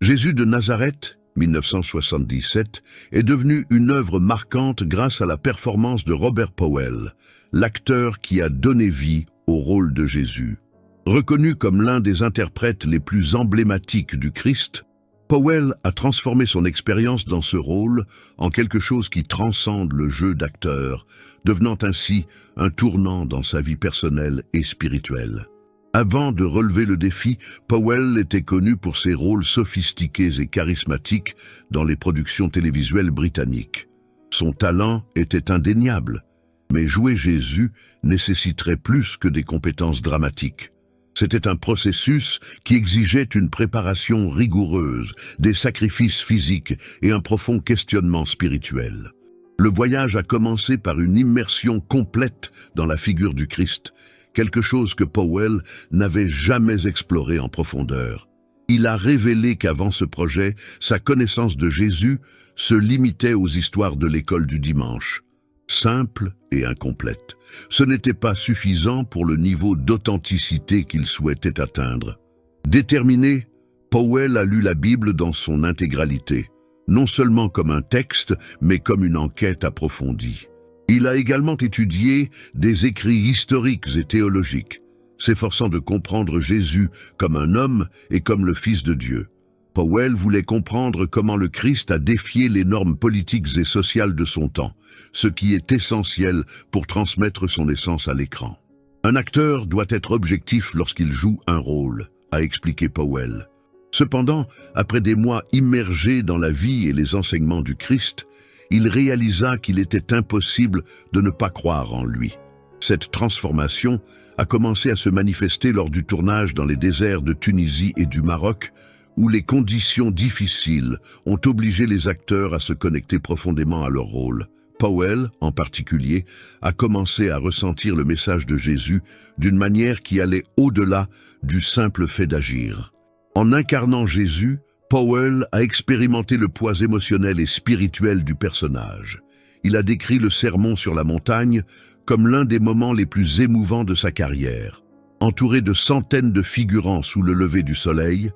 Jésus de Nazareth, 1977, est devenu une œuvre marquante grâce à la performance de Robert Powell, l'acteur qui a donné vie au rôle de Jésus. Reconnu comme l'un des interprètes les plus emblématiques du Christ, Powell a transformé son expérience dans ce rôle en quelque chose qui transcende le jeu d'acteur, devenant ainsi un tournant dans sa vie personnelle et spirituelle. Avant de relever le défi, Powell était connu pour ses rôles sophistiqués et charismatiques dans les productions télévisuelles britanniques. Son talent était indéniable, mais jouer Jésus nécessiterait plus que des compétences dramatiques. C'était un processus qui exigeait une préparation rigoureuse, des sacrifices physiques et un profond questionnement spirituel. Le voyage a commencé par une immersion complète dans la figure du Christ, quelque chose que Powell n'avait jamais exploré en profondeur. Il a révélé qu'avant ce projet, sa connaissance de Jésus se limitait aux histoires de l'école du dimanche. Simple et incomplète. Ce n'était pas suffisant pour le niveau d'authenticité qu'il souhaitait atteindre. Déterminé, Powell a lu la Bible dans son intégralité, non seulement comme un texte, mais comme une enquête approfondie. Il a également étudié des écrits historiques et théologiques, s'efforçant de comprendre Jésus comme un homme et comme le Fils de Dieu. Powell voulait comprendre comment le Christ a défié les normes politiques et sociales de son temps, ce qui est essentiel pour transmettre son essence à l'écran. Un acteur doit être objectif lorsqu'il joue un rôle, a expliqué Powell. Cependant, après des mois immergés dans la vie et les enseignements du Christ, il réalisa qu'il était impossible de ne pas croire en lui. Cette transformation a commencé à se manifester lors du tournage dans les déserts de Tunisie et du Maroc, où les conditions difficiles ont obligé les acteurs à se connecter profondément à leur rôle. Powell, en particulier, a commencé à ressentir le message de Jésus d'une manière qui allait au-delà du simple fait d'agir. En incarnant Jésus, Powell a expérimenté le poids émotionnel et spirituel du personnage. Il a décrit le Sermon sur la montagne comme l'un des moments les plus émouvants de sa carrière. Entouré de centaines de figurants sous le lever du soleil,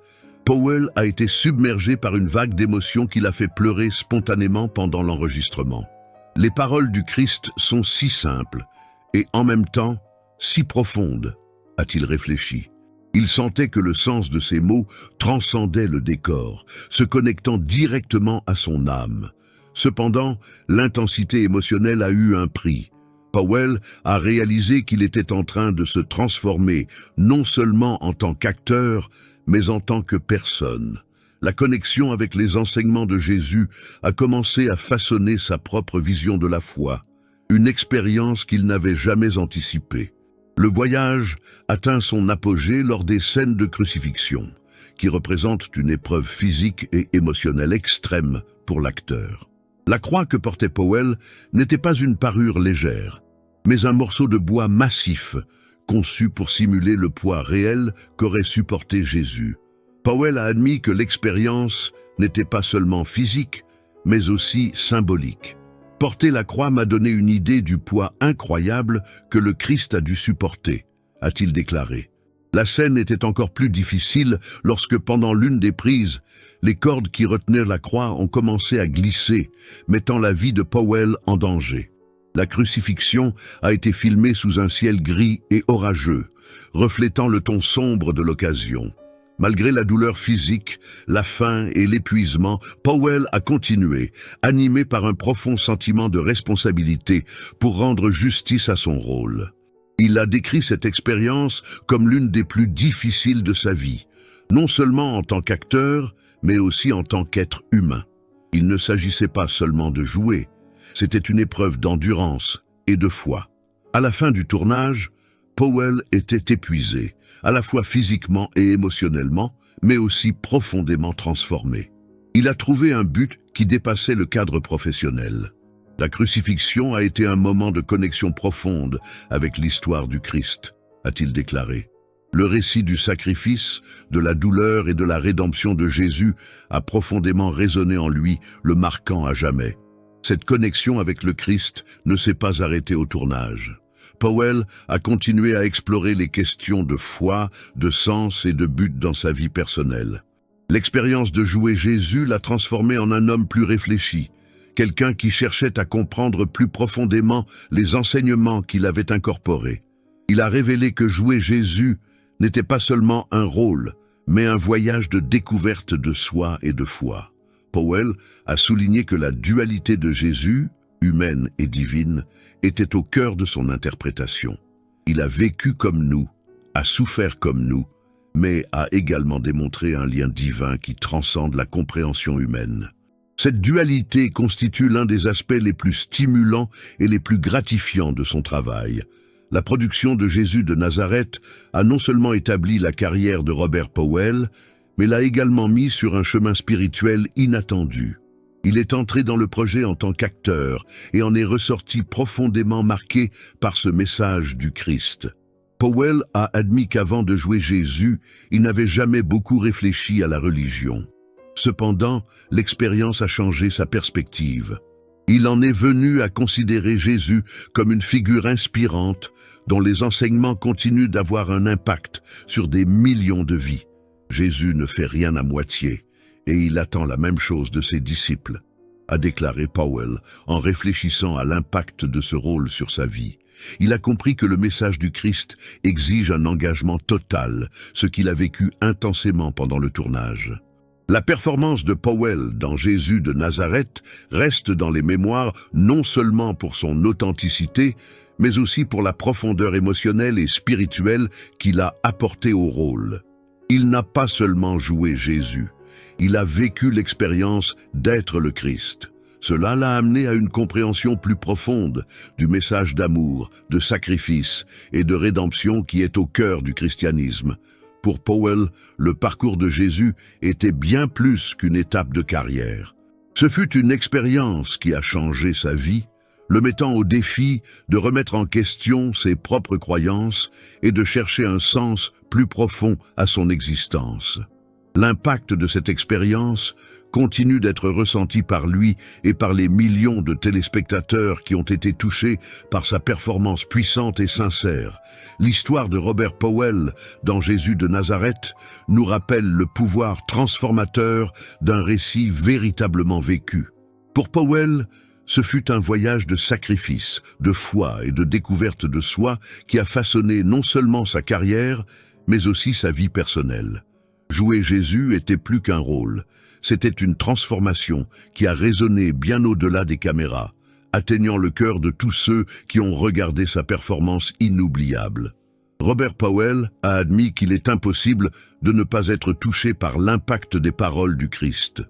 Powell a été submergé par une vague d'émotions qui l'a fait pleurer spontanément pendant l'enregistrement. Les paroles du Christ sont si simples et en même temps si profondes, a-t-il réfléchi. Il sentait que le sens de ces mots transcendait le décor, se connectant directement à son âme. Cependant, l'intensité émotionnelle a eu un prix. Powell a réalisé qu'il était en train de se transformer, non seulement en tant qu'acteur, mais en tant que personne. La connexion avec les enseignements de Jésus a commencé à façonner sa propre vision de la foi, une expérience qu'il n'avait jamais anticipée. Le voyage atteint son apogée lors des scènes de crucifixion, qui représentent une épreuve physique et émotionnelle extrême pour l'acteur. La croix que portait Powell n'était pas une parure légère, mais un morceau de bois massif, conçu pour simuler le poids réel qu'aurait supporté Jésus. Powell a admis que l'expérience n'était pas seulement physique, mais aussi symbolique. Porter la croix m'a donné une idée du poids incroyable que le Christ a dû supporter, a-t-il déclaré. La scène était encore plus difficile lorsque, pendant l'une des prises, les cordes qui retenaient la croix ont commencé à glisser, mettant la vie de Powell en danger. La crucifixion a été filmée sous un ciel gris et orageux, reflétant le ton sombre de l'occasion. Malgré la douleur physique, la faim et l'épuisement, Powell a continué, animé par un profond sentiment de responsabilité pour rendre justice à son rôle. Il a décrit cette expérience comme l'une des plus difficiles de sa vie, non seulement en tant qu'acteur, mais aussi en tant qu'être humain. Il ne s'agissait pas seulement de jouer, c'était une épreuve d'endurance et de foi. À la fin du tournage, Powell était épuisé, à la fois physiquement et émotionnellement, mais aussi profondément transformé. Il a trouvé un but qui dépassait le cadre professionnel. La crucifixion a été un moment de connexion profonde avec l'histoire du Christ, a-t-il déclaré. Le récit du sacrifice, de la douleur et de la rédemption de Jésus a profondément résonné en lui, le marquant à jamais. Cette connexion avec le Christ ne s'est pas arrêtée au tournage. Powell a continué à explorer les questions de foi, de sens et de but dans sa vie personnelle. L'expérience de jouer Jésus l'a transformé en un homme plus réfléchi, quelqu'un qui cherchait à comprendre plus profondément les enseignements qu'il avait incorporés. Il a révélé que jouer Jésus n'était pas seulement un rôle, mais un voyage de découverte de soi et de foi. Powell a souligné que la dualité de Jésus, humaine et divine, était au cœur de son interprétation. Il a vécu comme nous, a souffert comme nous, mais a également démontré un lien divin qui transcende la compréhension humaine. Cette dualité constitue l'un des aspects les plus stimulants et les plus gratifiants de son travail. La production de Jésus de Nazareth a non seulement établi la carrière de Robert Powell, mais l'a également mis sur un chemin spirituel inattendu. Il est entré dans le projet en tant qu'acteur et en est ressorti profondément marqué par ce message du Christ. Powell a admis qu'avant de jouer Jésus, il n'avait jamais beaucoup réfléchi à la religion. Cependant, l'expérience a changé sa perspective. Il en est venu à considérer Jésus comme une figure inspirante dont les enseignements continuent d'avoir un impact sur des millions de vies. Jésus ne fait rien à moitié et il attend la même chose de ses disciples, a déclaré Powell en réfléchissant à l'impact de ce rôle sur sa vie. Il a compris que le message du Christ exige un engagement total, ce qu'il a vécu intensément pendant le tournage. La performance de Powell dans Jésus de Nazareth reste dans les mémoires non seulement pour son authenticité, mais aussi pour la profondeur émotionnelle et spirituelle qu'il a apportée au rôle. Il n'a pas seulement joué Jésus, il a vécu l'expérience d'être le Christ. Cela l'a amené à une compréhension plus profonde du message d'amour, de sacrifice et de rédemption qui est au cœur du christianisme. Pour Powell, le parcours de Jésus était bien plus qu'une étape de carrière. Ce fut une expérience qui a changé sa vie, le mettant au défi de remettre en question ses propres croyances et de chercher un sens plus profond à son existence. L'impact de cette expérience continue d'être ressenti par lui et par les millions de téléspectateurs qui ont été touchés par sa performance puissante et sincère. L'histoire de Robert Powell dans Jésus de Nazareth nous rappelle le pouvoir transformateur d'un récit véritablement vécu. Pour Powell, ce fut un voyage de sacrifice, de foi et de découverte de soi qui a façonné non seulement sa carrière, mais aussi sa vie personnelle. Jouer Jésus était plus qu'un rôle, c'était une transformation qui a résonné bien au-delà des caméras, atteignant le cœur de tous ceux qui ont regardé sa performance inoubliable. Robert Powell a admis qu'il est impossible de ne pas être touché par l'impact des paroles du Christ.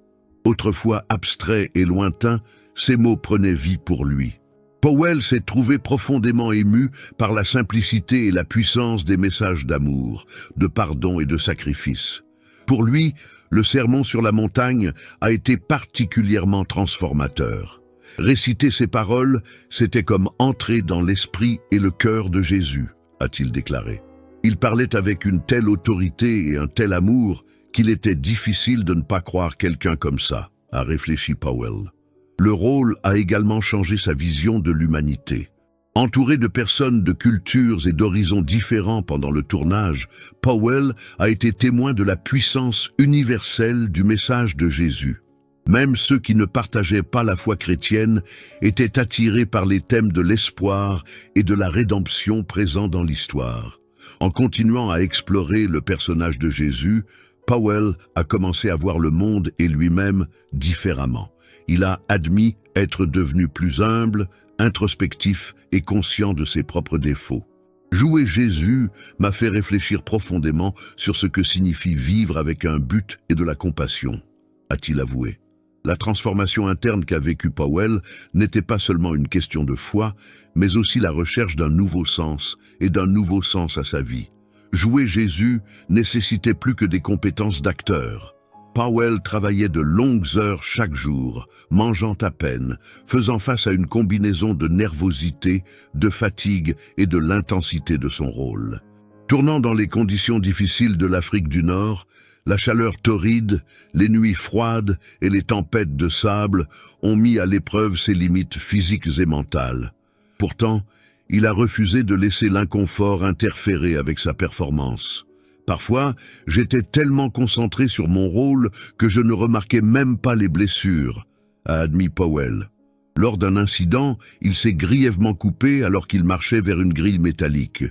Autrefois abstraits et lointains, ces mots prenaient vie pour lui. Powell s'est trouvé profondément ému par la simplicité et la puissance des messages d'amour, de pardon et de sacrifice. Pour lui, le sermon sur la montagne a été particulièrement transformateur. Réciter ces paroles, c'était comme entrer dans l'esprit et le cœur de Jésus, a-t-il déclaré. Il parlait avec une telle autorité et un tel amour qu'il était difficile de ne pas croire quelqu'un comme ça, a réfléchi Powell. Le rôle a également changé sa vision de l'humanité. Entouré de personnes de cultures et d'horizons différents pendant le tournage, Powell a été témoin de la puissance universelle du message de Jésus. Même ceux qui ne partageaient pas la foi chrétienne étaient attirés par les thèmes de l'espoir et de la rédemption présents dans l'histoire. En continuant à explorer le personnage de Jésus, Powell a commencé à voir le monde et lui-même différemment. Il a admis être devenu plus humble, introspectif et conscient de ses propres défauts. Jouer Jésus m'a fait réfléchir profondément sur ce que signifie vivre avec un but et de la compassion, a-t-il avoué. La transformation interne qu'a vécue Powell n'était pas seulement une question de foi, mais aussi la recherche d'un nouveau sens et d'un nouveau sens à sa vie. Jouer Jésus nécessitait plus que des compétences d'acteur. Powell travaillait de longues heures chaque jour, mangeant à peine, faisant face à une combinaison de nervosité, de fatigue et de l'intensité de son rôle. Tournant dans les conditions difficiles de l'Afrique du Nord, la chaleur torride, les nuits froides et les tempêtes de sable ont mis à l'épreuve ses limites physiques et mentales. Pourtant, il a refusé de laisser l'inconfort interférer avec sa performance. Parfois, j'étais tellement concentré sur mon rôle que je ne remarquais même pas les blessures, a admis Powell. Lors d'un incident, il s'est grièvement coupé alors qu'il marchait vers une grille métallique.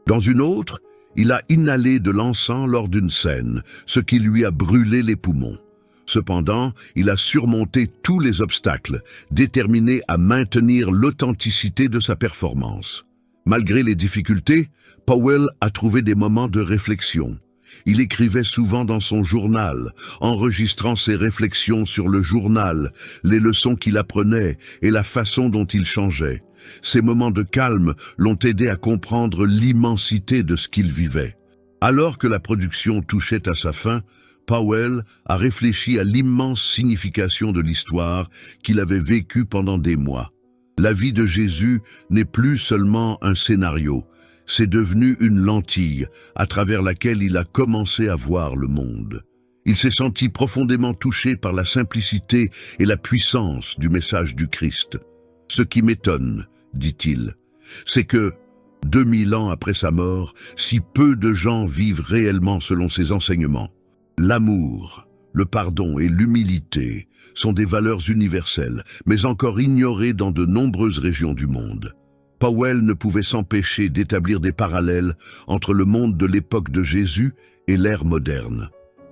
Dans une autre, il a inhalé de l'encens lors d'une scène, ce qui lui a brûlé les poumons. Cependant, il a surmonté tous les obstacles, déterminé à maintenir l'authenticité de sa performance. Malgré les difficultés, Powell a trouvé des moments de réflexion. Il écrivait souvent dans son journal, enregistrant ses réflexions sur le journal, les leçons qu'il apprenait et la façon dont il changeait. Ces moments de calme l'ont aidé à comprendre l'immensité de ce qu'il vivait. Alors que la production touchait à sa fin, Powell a réfléchi à l'immense signification de l'histoire qu'il avait vécue pendant des mois. La vie de Jésus n'est plus seulement un scénario, c'est devenu une lentille à travers laquelle il a commencé à voir le monde. Il s'est senti profondément touché par la simplicité et la puissance du message du Christ. Ce qui m'étonne, dit-il, c'est que, 2000 ans après sa mort, si peu de gens vivent réellement selon ses enseignements. L'amour, le pardon et l'humilité sont des valeurs universelles, mais encore ignorées dans de nombreuses régions du monde. Powell ne pouvait s'empêcher d'établir des parallèles entre le monde de l'époque de Jésus et l'ère moderne.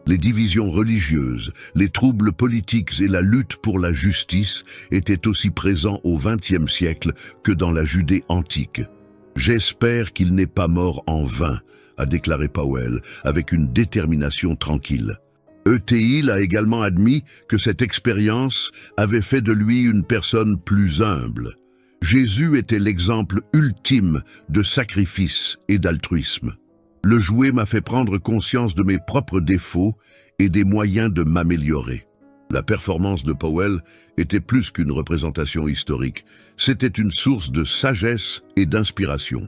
Les divisions religieuses, les troubles politiques et la lutte pour la justice étaient aussi présents au XXe siècle que dans la Judée antique. « J'espère qu'il n'est pas mort en vain », a déclaré Powell, avec une détermination tranquille. E.T.I. a également admis que cette expérience avait fait de lui une personne plus humble. Jésus était l'exemple ultime de sacrifice et d'altruisme. Le jouet m'a fait prendre conscience de mes propres défauts et des moyens de m'améliorer. La performance de Powell était plus qu'une représentation historique, c'était une source de sagesse et d'inspiration.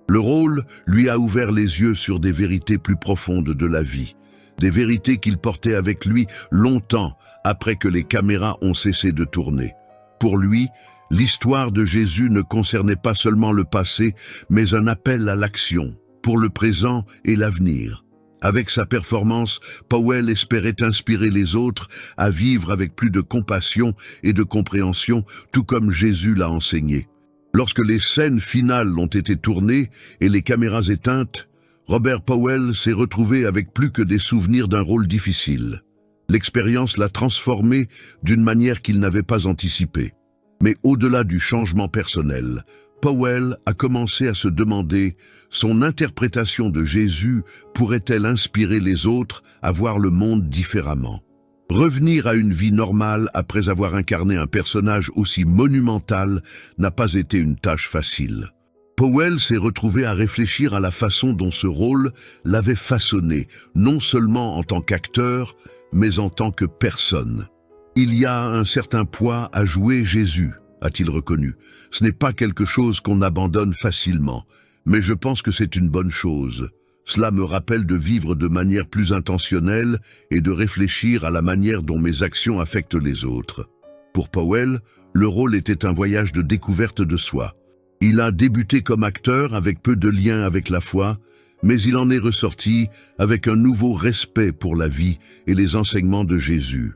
Le rôle lui a ouvert les yeux sur des vérités plus profondes de la vie, des vérités qu'il portait avec lui longtemps après que les caméras ont cessé de tourner. Pour lui, l'histoire de Jésus ne concernait pas seulement le passé, mais un appel à l'action, pour le présent et l'avenir. Avec sa performance, Powell espérait inspirer les autres à vivre avec plus de compassion et de compréhension, tout comme Jésus l'a enseigné. Lorsque les scènes finales ont été tournées et les caméras éteintes, Robert Powell s'est retrouvé avec plus que des souvenirs d'un rôle difficile. L'expérience l'a transformé d'une manière qu'il n'avait pas anticipée. Mais au-delà du changement personnel, Powell a commencé à se demander son interprétation de Jésus pourrait-elle inspirer les autres à voir le monde différemment. Revenir à une vie normale après avoir incarné un personnage aussi monumental n'a pas été une tâche facile. Powell s'est retrouvé à réfléchir à la façon dont ce rôle l'avait façonné, non seulement en tant qu'acteur, mais en tant que personne. Il y a un certain poids à jouer Jésus, a-t-il reconnu. Ce n'est pas quelque chose qu'on abandonne facilement, mais je pense que c'est une bonne chose. Cela me rappelle de vivre de manière plus intentionnelle et de réfléchir à la manière dont mes actions affectent les autres. Pour Powell, le rôle était un voyage de découverte de soi. Il a débuté comme acteur avec peu de lien avec la foi, mais il en est ressorti avec un nouveau respect pour la vie et les enseignements de Jésus.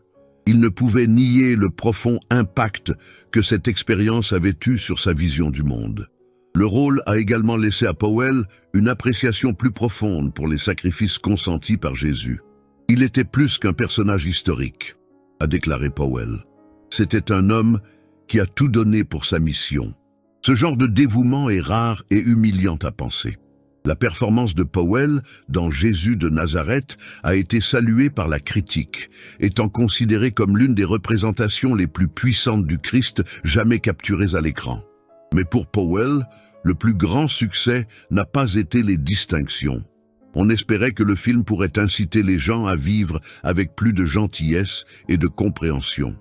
Il ne pouvait nier le profond impact que cette expérience avait eu sur sa vision du monde. Le rôle a également laissé à Powell une appréciation plus profonde pour les sacrifices consentis par Jésus. Il était plus qu'un personnage historique, a déclaré Powell. C'était un homme qui a tout donné pour sa mission. Ce genre de dévouement est rare et humiliant à penser. La performance de Powell dans Jésus de Nazareth a été saluée par la critique, étant considérée comme l'une des représentations les plus puissantes du Christ jamais capturées à l'écran. Mais pour Powell, le plus grand succès n'a pas été les distinctions. On espérait que le film pourrait inciter les gens à vivre avec plus de gentillesse et de compréhension.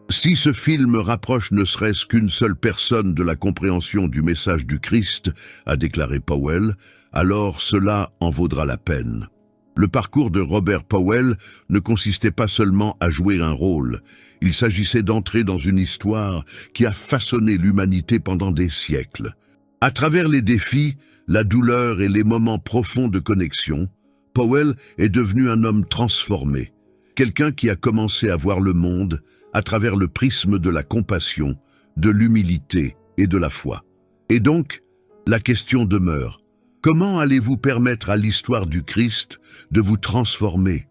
Si ce film rapproche ne serait-ce qu'une seule personne de la compréhension du message du Christ, a déclaré Powell, alors cela en vaudra la peine. Le parcours de Robert Powell ne consistait pas seulement à jouer un rôle. Il s'agissait d'entrer dans une histoire qui a façonné l'humanité pendant des siècles. À travers les défis, la douleur et les moments profonds de connexion, Powell est devenu un homme transformé, quelqu'un qui a commencé à voir le monde à travers le prisme de la compassion, de l'humilité et de la foi. Et donc, la question demeure, comment allez-vous permettre à l'histoire du Christ de vous transformer ?